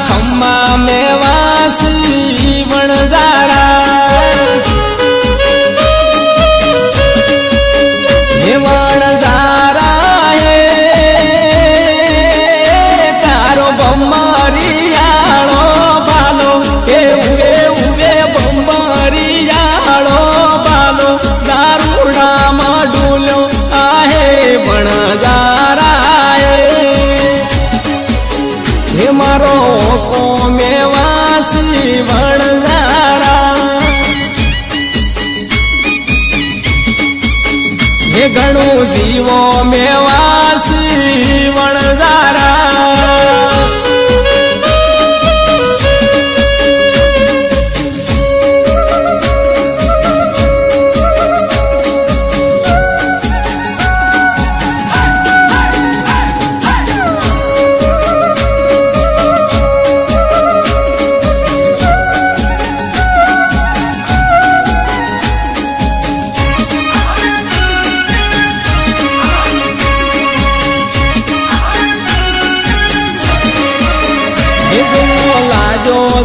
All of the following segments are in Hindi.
खम्मा में वासी वणजारा हे वणजारा हे तारो बम्बरियाळो बालो हे उवे उवे बम्बरियाळो बालो दारूडाમાં ડૂલ્યો आहे वणजारा हे मारो कोमे वासी वणजारा हे घणो जीवो में वासी वणजारा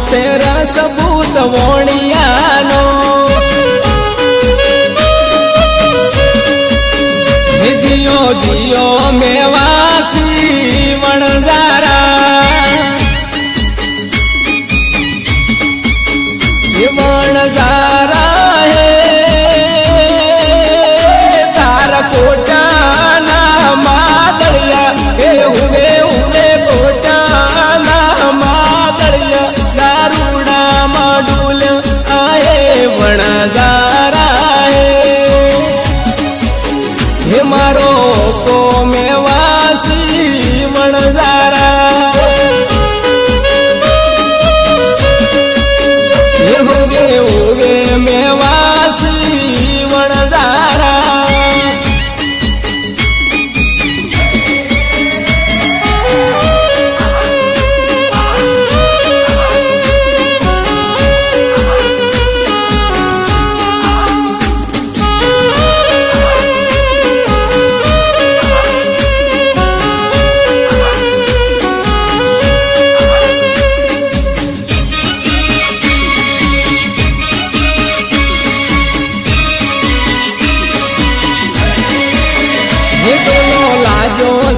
से रसभूत वोणियानो हे जियो जियो में वासी वणजारा हे वणजारा हे तार कोटा ना मादड़िया हे हुए हुए कोटा ना मादड़िया दारूडाમાં ડૂલ્યો आहे वणजारा हे मारो कोमे वासी वणजारा हे उगे उगे में वासी वणजारा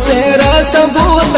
से रसभूत